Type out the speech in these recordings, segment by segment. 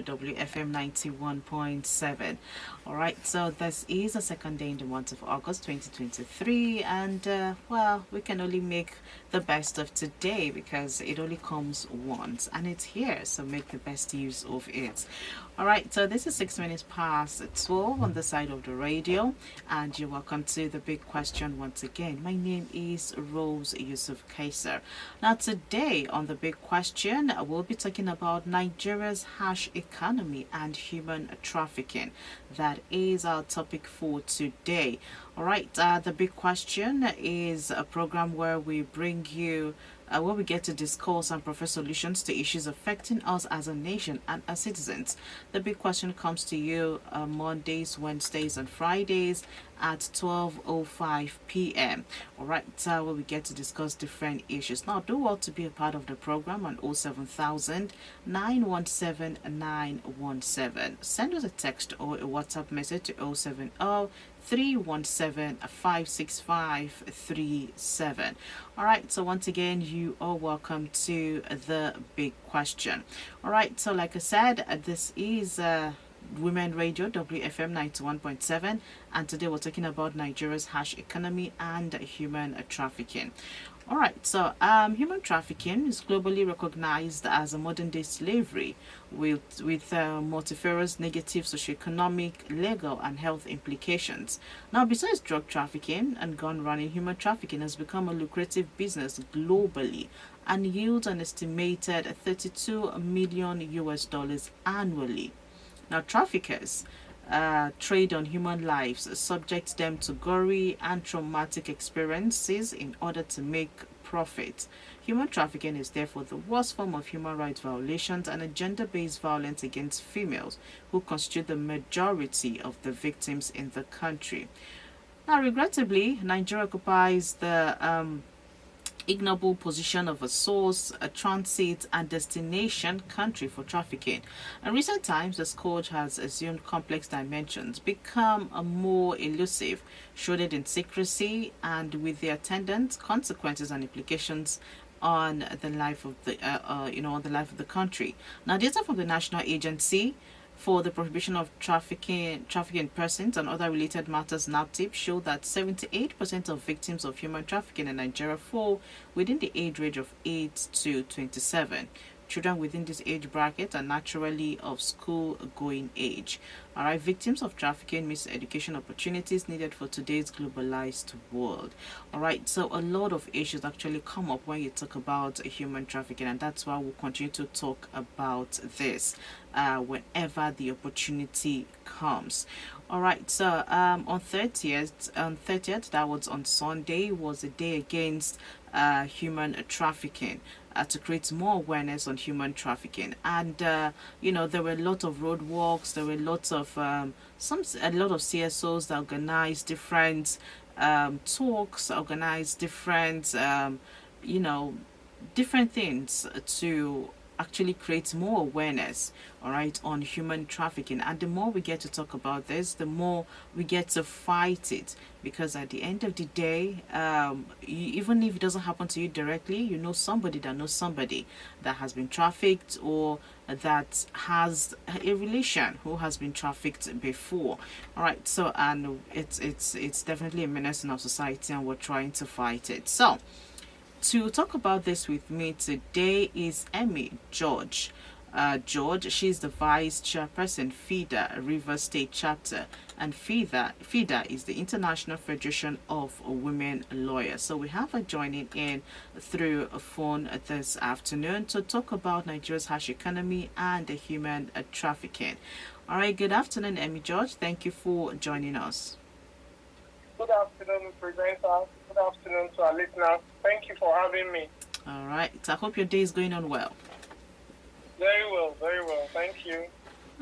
WFM 91.7. All right, so this is the second day in the month of August 2023, and well, we can only make the best of today because it only comes once and it's here, so make the best use of it. All right, so this is 6 minutes past 12 on the side of the radio, and you're welcome to the big question once again. My name is Rose Yusuf Kaiser. Now, today on the big question, we'll be talking about Nigeria's harsh economy and human trafficking. That is our topic for today. All right, the big question is a program where we bring you where we get to discuss and provide solutions to issues affecting us as a nation and as citizens. The big question comes to you Mondays, Wednesdays, and Fridays at 12:05 p.m. All right, where we get to discuss different issues. Now, do well to be a part of the program on 07000 917 917. Send us a text or a WhatsApp message to 070 317 56537. All right, so once again, you are welcome to the big question. All right, so like I said, this is Women Radio WFM 91.7, and today we're talking about Nigeria's harsh economy and human trafficking. All right, so human trafficking is globally recognized as a modern-day slavery with multifarious negative socioeconomic, legal, and health implications. Now, besides drug trafficking and gun running, human trafficking has become a lucrative business globally and yields an estimated 32 million US dollars annually. Now, traffickers trade on human lives, subject them to gory and traumatic experiences in order to make profit. Human trafficking is therefore the worst form of human rights violations and a gender-based violence against females, who constitute the majority of the victims in the country. Now, regrettably, Nigeria occupies the ignoble position of a source, a transit, and destination country for trafficking. In recent times, the scourge has assumed complex dimensions, become more elusive, shrouded in secrecy, and with the attendant consequences and implications on the life of the on the life of the country. Now, data from the National Agency for the Prohibition of Trafficking Persons and Other Related Matters, NAPTIP, show that 78% of victims of human trafficking in Nigeria fall within the age range of 8 to 27. Children within this age bracket are naturally of school-going age. All right, victims of trafficking miss education opportunities needed for today's globalized world. All right, so a lot of issues actually come up when you talk about human trafficking, and that's why we'll continue to talk about this whenever the opportunity comes. All right, so on 30th, that was on Sunday, was a day against human trafficking. To create more awareness on human trafficking, and there were a lot of roadworks. There were lots of a lot of CSOs that organized different talks, organized different different things to actually create more awareness, all right, on human trafficking. And the more we get to talk about this, the more we get to fight it, because at the end of the day, even if it doesn't happen to you directly, you know somebody that knows somebody that has been trafficked, or that has a relation who has been trafficked before. All right, so and it's definitely a menace in our society, and we're trying to fight it. So to talk about this with me today is Emmy George. She's the Vice Chairperson, FIDA, River State Chapter, and FIDA is the International Federation of Women Lawyers. So we have her joining in through a phone this afternoon to talk about Nigeria's harsh economy and the human trafficking. All right, good afternoon, Emmy George. Thank you for joining us. Good afternoon, presenter. Good afternoon to our listeners. Thank you for having me. All right. I hope your day is going on well. Very well, very well. Thank you.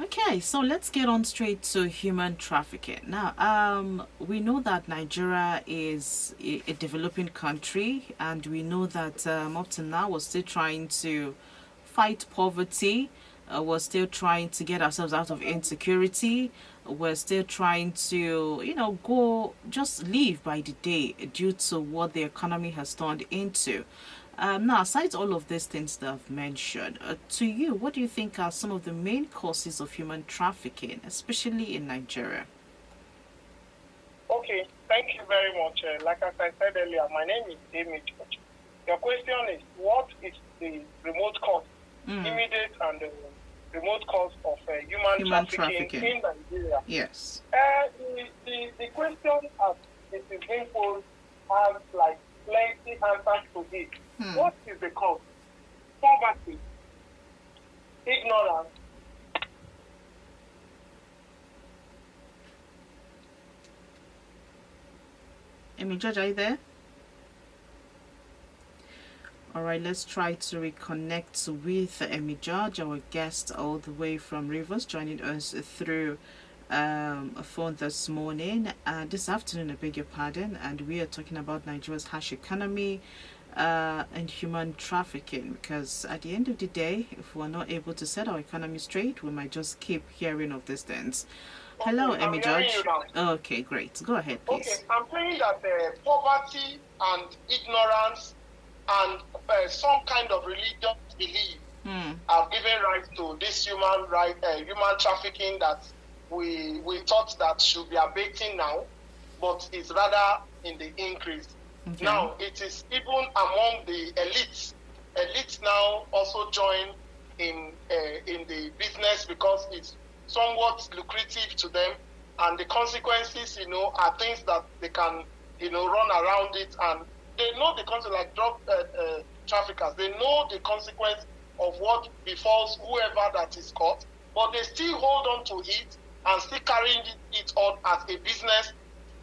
Okay, so let's get on straight to human trafficking. Now, we know that Nigeria is a developing country, and we know that up to now we're still trying to fight poverty. We're still trying to get ourselves out of insecurity. We're still trying to, go just live by the day due to what the economy has turned into. Now, aside all of these things that I've mentioned, to you, what do you think are some of the main causes of human trafficking, especially in Nigeria? Okay, thank you very much. Like as I said earlier, my name is Amy George. Your question is, what is the remote cause, immediate and remote cause of human trafficking in Nigeria? Yes. The question as it is being posed has like plenty answers to it. What is the cause? Poverty, ignorance. Amy George, are you there? All right, let's try to reconnect with Amy George, our guest all the way from Rivers, joining us through a phone this morning. This afternoon, I beg your pardon, and we are talking about Nigeria's harsh economy and human trafficking, because at the end of the day, if we're not able to set our economy straight, we might just keep hearing of these things. Hello, Amy George. Okay, great. Go ahead, please. Okay, I'm saying that poverty and ignorance and some kind of religious belief have given rise to this human trafficking that we thought that should be abating now, but is rather in the increase. Okay. Now, it is even among the elites. Elites now also join in the business because it's somewhat lucrative to them, and the consequences, are things that they can, run around it, and they know the consequence, like drug traffickers. They know the consequence of what befalls whoever that is caught, but they still hold on to it and still carrying it on as a business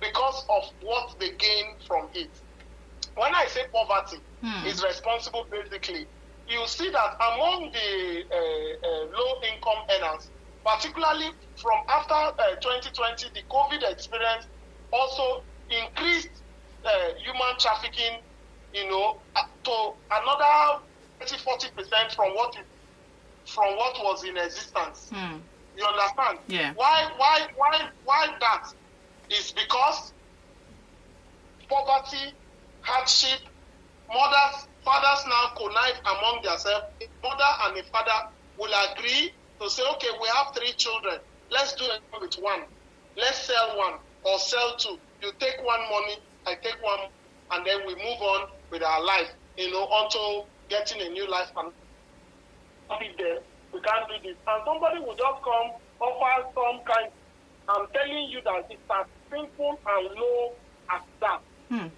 because of what they gain from it. When I say poverty is responsible, basically, you see that among the low-income earners, particularly from after 2020, the COVID experience also increased human trafficking, to another 30-40% from what was in existence. You understand? Yeah. Why that? Is because poverty, hardship, fathers now connive among themselves. A mother and a father will agree to say, okay, we have 3 children. Let's do it with one. Let's sell one or sell 2. You take one money, I take one, and then we move on with our life, until getting a new life. And we can't do this. And somebody will just come, offer some kind. I'm telling you that it's as simple and low as that. And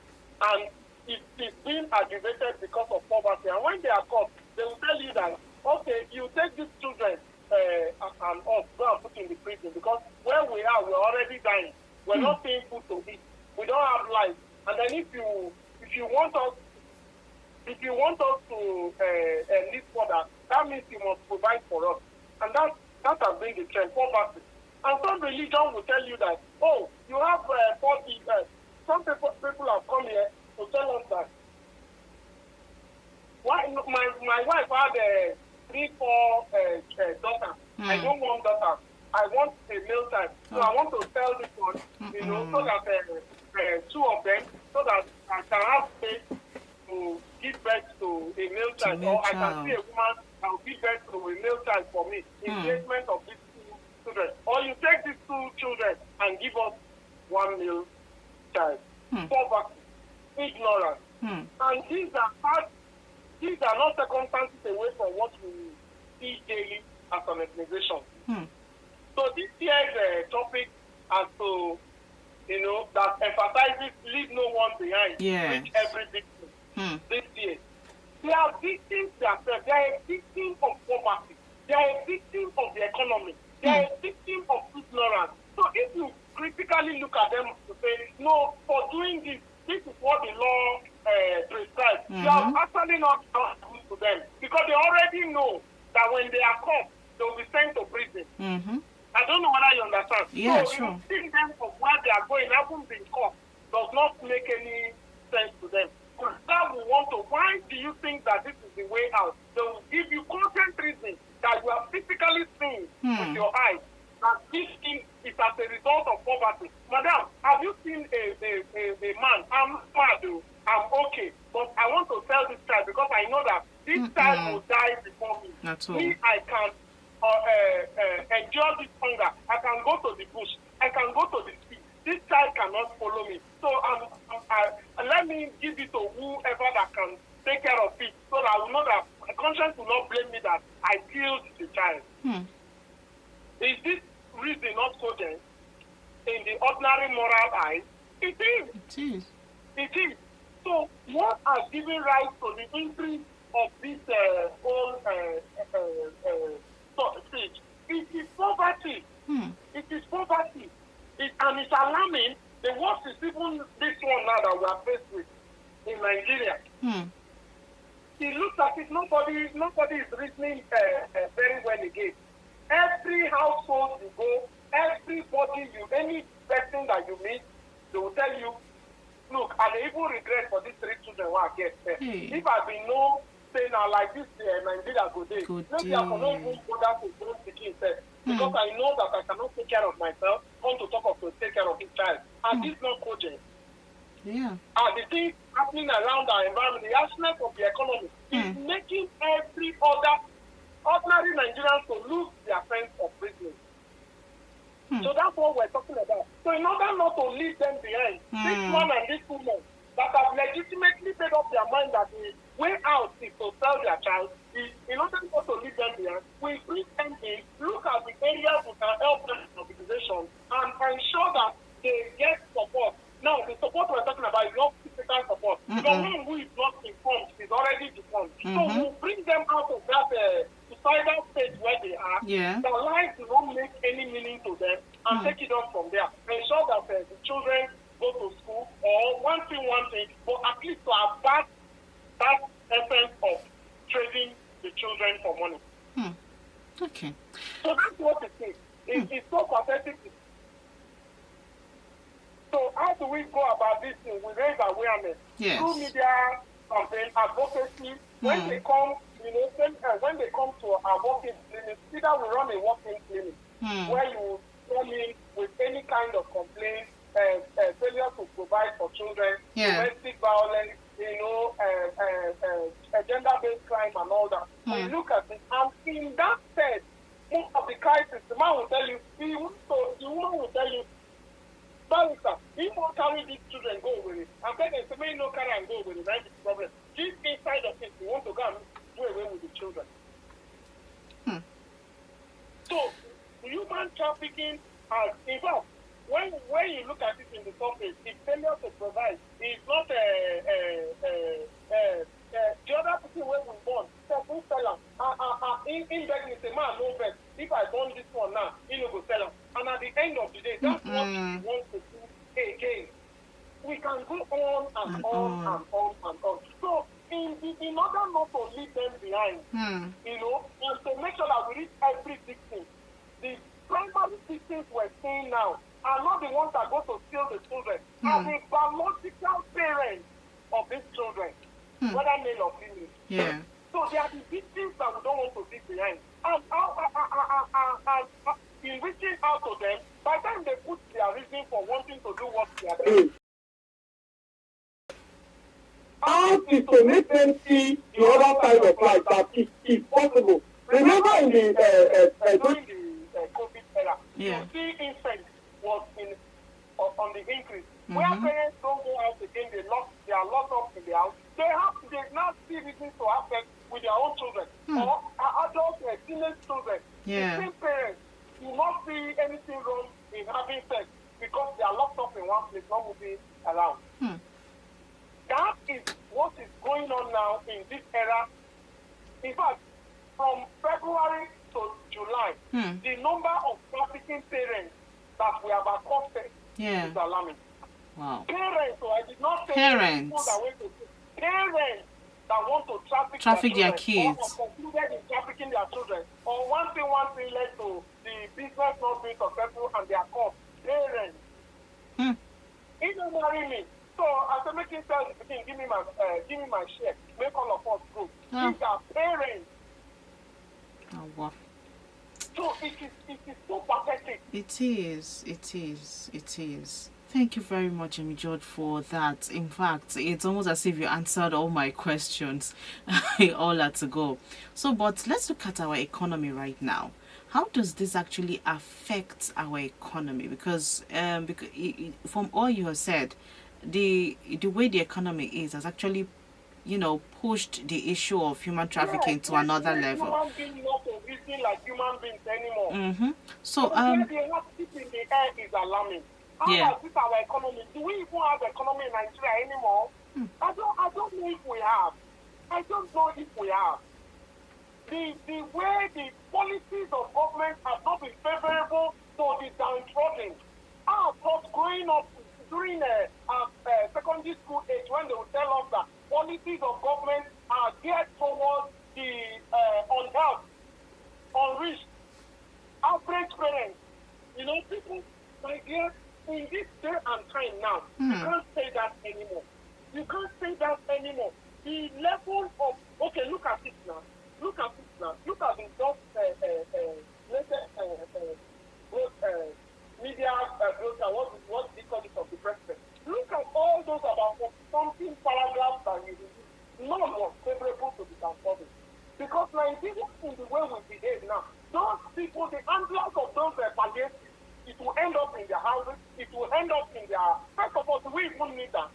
it's being aggravated because of poverty. And when they are caught, they will tell you that, okay, you take these children and us, go and put in the prison, because where we are, we're already dying. We're not paying food to eat. We don't have life. And then if you want us to live further, that means you must provide for us. And that has been the trend, poverty. And some religion will tell you that, oh, you have 40. Some people have come here to tell us that. Why my wife had 3-4 daughters. I don't want daughters. I want a male type. So I want to sell this one, so that 2 of them, so that I can have space to give birth to a male child. Or I can see a woman and give birth to a male child for me in placement of these 2 children. Or you take these 2 children and give us 1 male child. Poverty, ignorance. And these are not circumstances away from what we see daily as an organization. So this year's topic has to, that emphasizes leave no one behind, reach every victim this year. They are victims themselves. They are a victim of poverty. They are a victim of the economy. They are a victim of ignorance. So if you critically look at them to say, no, for doing this is what the law prescribes. You are actually not good to them, because they already know that when they are caught, they will be sent to prison. I don't know whether you understand. Yeah, so sure. Seeing them from where they are going, having been caught, does not make any sense to them. That will want to, why do you think that this is the way out? They will give you content reason that you are physically seeing with your eyes, that this thing is as a result of poverty. Madam, have you seen a man? I'm mad, I'm okay. But I want to sell this child because I know that this child will die before me. That's all. Me, I can endure this hunger. I can go to the bush. I can go to the sea. This child cannot follow me. So let me give it to whoever that can take care of it, so that I will know that my conscience will not blame me that I killed the child. Is this reason not cogent in the ordinary moral eye? It is. It is. It is. So what has given rise to the increase of this whole stage? It is poverty. It is poverty. And it's alarming. The worst is even this one now that we are faced with in Nigeria. It looks as if nobody is reasoning very well again. Every household you go, any person that you meet, they will tell you, look, I even regret for these 3 children who I get there. If I be no say now like this Nigeria go day, maybe I cannot even bother to go to the first, because I know that I cannot take care of myself, want to talk of to take care of his child. And this not cogent. Yeah. And the things happening around our environment, the harshness of the economy is making every other ordinary Nigerians to lose their sense of business. So that's what we're talking about. So in order not to leave them behind, this man and this woman that have legitimately made up their mind that the way out is to sell their child, in order not to leave them behind, we bring them in, look at the areas we can help them in organization, and ensure that they get support. Now, the support we're talking about is not physical support. The one who is not informed is already deformed. So we'll bring them out of that suicidal state where they are. Their lives do not make any meaning to them, and take it on from there. Ensure that the children go to school, or one thing, but at least to avert that essence of trading the children for money. Okay. So that's what it is. It's so pathetic. So how do we go about this thing? We raise awareness through media campaign, advocacy. When they come, when they come to our walk-in clinic, either we run a walk-in clinic where you come in with any kind of complaint, failure to provide for children, domestic violence, gender-based crime and all that. We look at it, and in that sense, most of the crisis, the man will tell you, the woman will tell you, Barrister, if you carry these children, go with it. And then they say, may no carry and go with it. That's the problem. This inside of it, we want to go and do away with the children. So, human trafficking has, in fact, when you look at it in the surface, it's failure to provide. It's not the other people where we born. So we sell them. In begging, say, man, no bet. If I born this one now, he no go sell them. And at the end of the day, that's what we want to do again. We can go on and on. So, in order not to leave them behind, and to make sure that we reach every victim, the primary victims we're seeing now are not the ones that go to steal the children, are the biological parents of these children, whether male or female. So they are the victims that we don't want to leave behind. And in reaching out to them, by the time they put their reason for wanting to do what they are doing, how is to make them see the other side of life that is possible. Remember in the during the COVID era, you see infants was on the increase. Where parents don't go out again, they are locked up in the house. They now see reasons to have sex with their own children or adult teenage children. The same parents do not see anything wrong in having sex because they are locked up in one place, not moving around. That is what is going on now in this era. In fact, from February to July, the number of trafficking parents that we have accosted is alarming. Wow. Parents, so I did not say parents. People that went to parents that want to traffic their kids. Or concluded in trafficking their children. Or one thing led to the business not being successful and they are caught. Parents. He don't marry me. So as a making tell the king, give me my share. Make all of us go. These are parents. Oh wow. So it is so pathetic. It is. Thank you very much, Amy George, for that. In fact, it's almost as if you answered all my questions. All are to go. So, but let's look at our economy right now. How does this actually affect our economy? Because from all you have said, the way the economy is has actually, pushed the issue of human Yes, trafficking to let's another make level. human beings not existing like human beings anymore. Mm-hmm. So, Where the electricity in the air is alarming. How yeah. has this our economy? Do we even have economy in Nigeria anymore? I don't know if we have. I don't know if we have. The way the policies of government have not been favorable to the downtrodden. I thought growing up during secondary school age when they would tell us that policies of government are geared towards the unhelped, unreached, average parents. People, my dear, in this day and time now, you can't say that anymore. You can't say that anymore. The level of, okay, look at it now. Look at it now. Look at the just latest media brochure, what they call it, of the president. Look at all those about something paragraphs that you release. None was favorable to the transforming. Because Nigeria, in the way we behave now, those people, the handlers of those palliatives, it will end up in their houses, it will end up in their, first of all, we even need that.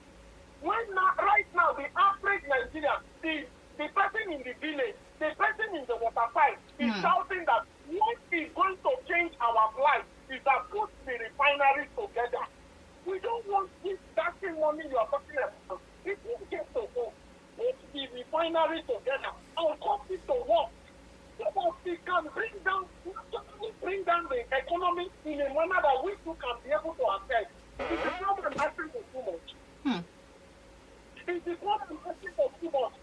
Right now, the average Nigerian, the person in the village, the person in the waterside is shouting that what is going to change our life is that put the refineries together. We don't want this dirty money you are talking about. It won't get to go. Put the refineries together and cause it to work. So that we can bring down the economy in a manner that we too can be able to affect. It is not an asking for too much. It is not an asking for too much.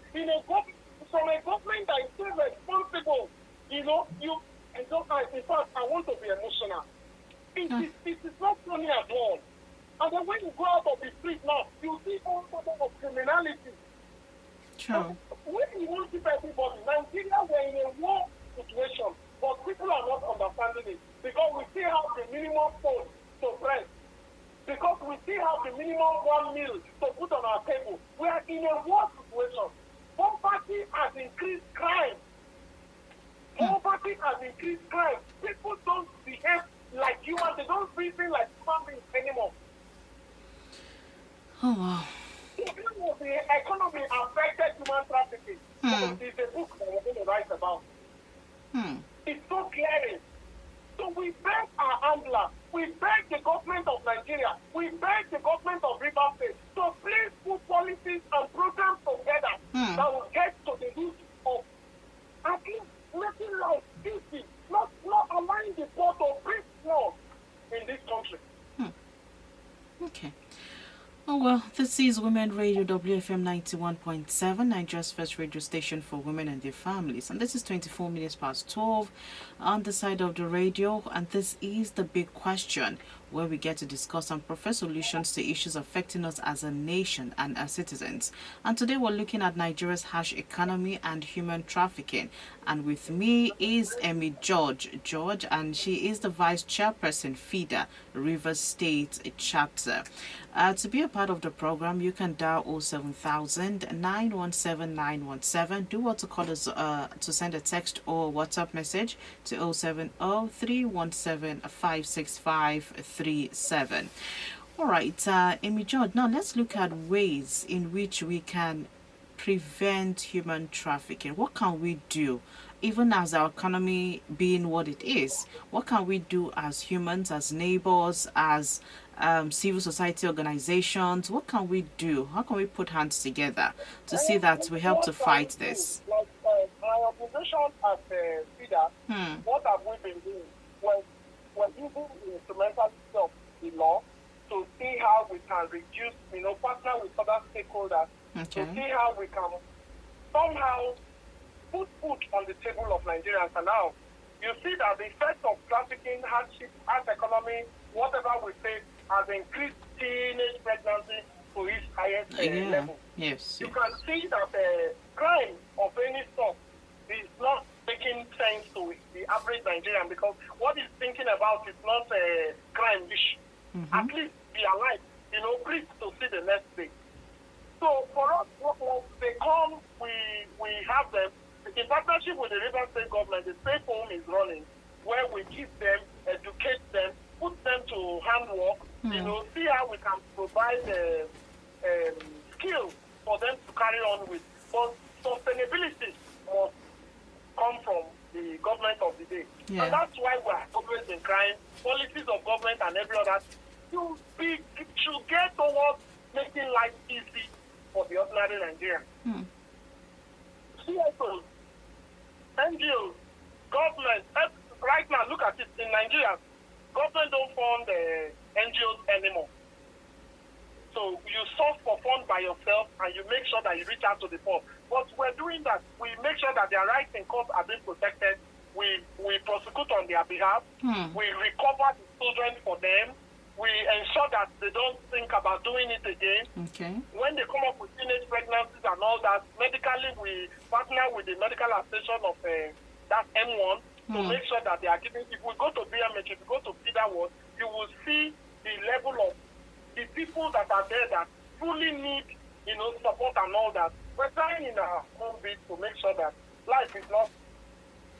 From a government that is so responsible, in fact, I want to be emotional. It is not funny at all. And then when you go out of the street now, you see all sorts of criminality. True. When you want to keep everybody, Nigeria, we're in a war situation, but people are not understanding it because we still have the minimum food to bread, because we still have the minimum one meal to put on our table. We are in a war situation. Poverty has increased crime. Poverty has increased crime. People don't behave like humans. They don't reason like human beings anymore. Oh, wow. The economy affected human trafficking. It's a book that we're going to write about. It's so clear. So we beg our handler, we beg the government of Nigeria, we beg the government of Rivers State to please put policies and programs together that will get to the root of at least making life easy, not allowing the poor to breathe more in this country. Okay. Oh well, this is Women Radio WFM 91.7, Nigeria's first radio station for women and their families. And this is 24 minutes past 12 on the side of the radio. And this is the big question, where we get to discuss and propose solutions to issues affecting us as a nation and as citizens. And today we're looking at Nigeria's harsh economy and human trafficking. And with me is Amy George, and she is the Vice Chairperson, FIDA, Rivers State Chapter. To be a part of the program, you can dial 07000 917 917. Do what to call us to send a text or WhatsApp message to 070 317 56537. All right, Amy George, now let's look at ways in which we can prevent human trafficking. What can we do? Even as our economy being what it is, what can we do as humans, as neighbors, as civil society organizations? What can we do? How can we put hands together to see that we help to fight this? Like my organization at FIDA, what have we been doing? We're using the instrumentality of the law to see how we can reduce, partner with other stakeholders to see how we can somehow put food on the table of Nigerians. And now you see that the effect of trafficking, hardship, hard economy, whatever we say, has increased teenage pregnancy to its highest level. Yes. You can see that crime of any sort is not making sense to the average Nigerian because what he's thinking about is not crime. At least be alive. breathe to see the next day. So for us, once they come, we have them in partnership with the River State government. The Safe Home is running, where we give them, educate them, put them to handwork, see how we can provide skills for them to carry on with. But sustainability must come from the government of the day. Yeah. And that's why we are always in crying policies of government and every other should get towards making life easy for the ordinary Nigerian. CSOs, NGOs, government, right now, look at it, in Nigeria, government don't fund NGOs anymore. So you source for funds by yourself and you make sure that you reach out to the poor. But we're doing that. We make sure that their rights in court are being protected. We prosecute on their behalf. We recover the children for them. We ensure that they don't think about doing it again. Okay. When they come up with teenage pregnancies and all that, medically we partner with the medical association of that M1 to make sure that they are giving. If we go to BMH, if we go to Feeder Ward, you will see the level of the people that are there that truly need, support and all that. We're trying in our home bit to make sure that life is not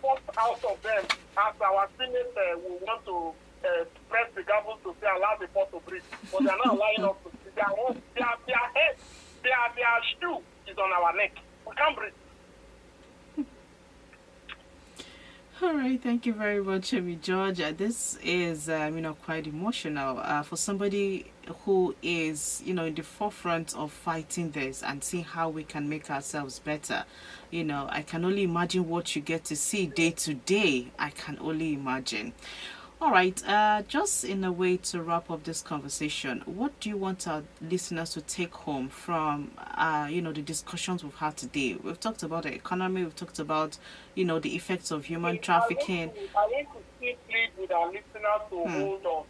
forced out of them, as our seniors will want to press the gavel to say allow the pot to breathe, but they're not allowing us to see. Their head, their shoe is on our neck. We can't breathe. All right, thank you very much, Amy George. This is, quite emotional for somebody who is, in the forefront of fighting this and seeing how we can make ourselves better. I can only imagine what you get to see day to day. I can only imagine. All right, just in a way to wrap up this conversation, what do you want our listeners to take home from, the discussions we've had today? We've talked about the economy, we've talked about, the effects of human trafficking. I want to still plead with our listeners to hold on.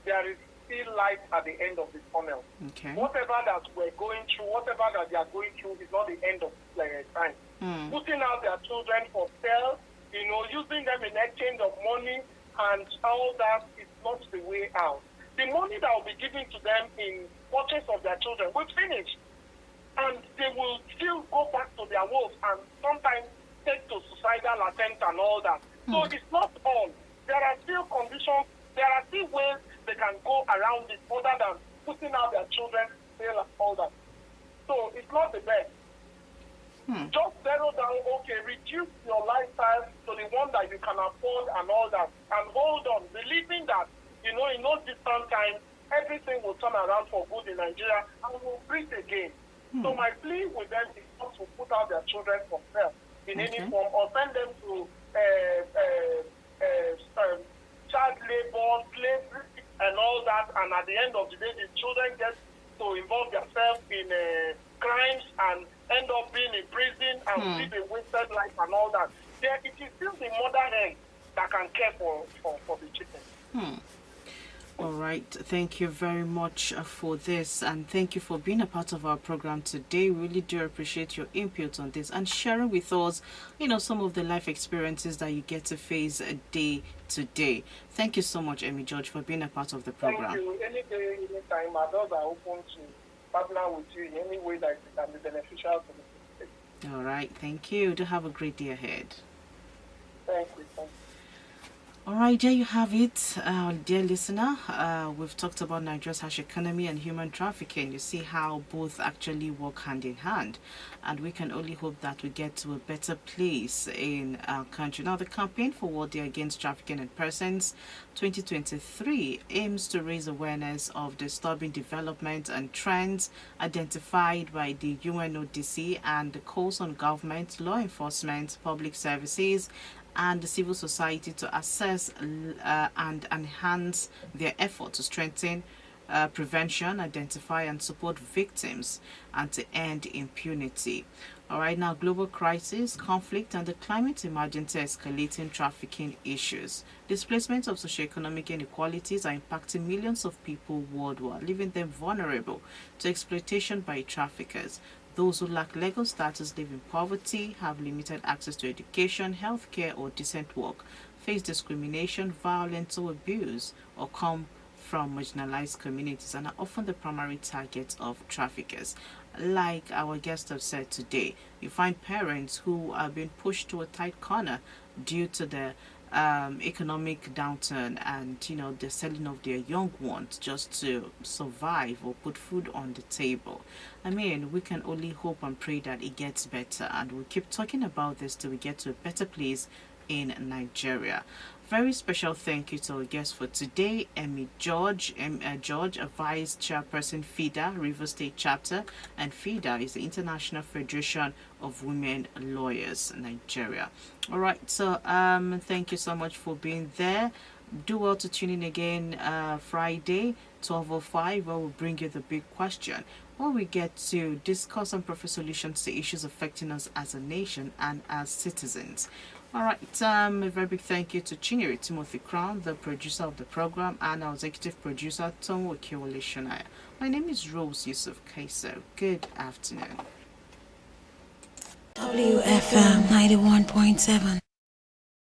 There is still light at the end of the tunnel. Okay. Whatever that we're going through, whatever that they are going through is not the end of time. Putting out their children for sale, using them in exchange of money, and all that is not the way out. The money that will be given to them in purchase of their children will finish. And they will still go back to their wolves and sometimes take to suicidal attempts and all that. So it's not all. There are still conditions, there are still ways they can go around it other than putting out their children sale and all that. So it's not the best. Just settle down, reduce your lifestyle to the one that you can afford and all that. And hold on, believing that, in no distant time, everything will turn around for good in Nigeria and we'll breathe again. So my plea with them is not to put out their children for sale in any form or send them to child labor, slavery, and all that. And at the end of the day, the children get to involve themselves in crimes and end up being in prison and live a wasted life and all that. It is still the mother hen that can care for the children. All right, thank you very much for this, and thank you for being a part of our program today. We really do appreciate your input on this and sharing with us, some of the life experiences that you get to face day to day. Thank you so much, Amy George, for being a part of the program. Thank you. Any day, anytime, our doors are open to partner with you in any way that it can be beneficial to the state. All right, thank you. Do have a great day ahead. Thank you. All right, there you have it, dear listener. We've talked about Nigeria's harsh economy and human trafficking. You see how both actually work hand in hand, and we can only hope that we get to a better place in our country. Now, the campaign for World Day Against Trafficking in Persons 2023 aims to raise awareness of disturbing developments and trends identified by the UNODC and the calls on government, law enforcement, public services, and the civil society to assess and enhance their effort to strengthen prevention, identify and support victims, and to end impunity. All right, now global crisis, conflict, and the climate emergency are escalating trafficking issues. Displacement of socioeconomic inequalities are impacting millions of people worldwide, leaving them vulnerable to exploitation by traffickers. Those who lack legal status live in poverty, have limited access to education, healthcare, or decent work, face discrimination, violence, or abuse, or come from marginalized communities and are often the primary targets of traffickers. Like our guests have said today, you find parents who are being pushed to a tight corner due to the economic downturn and the selling of their young ones just to survive or put food on the table. I mean, we can only hope and pray that it gets better, and we'll keep talking about this till we get to a better place in Nigeria. Very special thank you to our guest for today, Emmy George. George, a Vice Chairperson, FIDA, River State Chapter, and FIDA is the International Federation of Women Lawyers, Nigeria. All right, so thank you so much for being there. Do well to tune in again Friday, 12:05, where we'll bring you the big question, where we get to discuss and provide solutions to issues affecting us as a nation and as citizens. All right, a very big thank you to Chinyere Timothy Crown, the producer of the program, and our executive producer, Tom Wakiwale Shonaya. My name is Rose Yusuf Kaiso. Good afternoon. WFM 91.7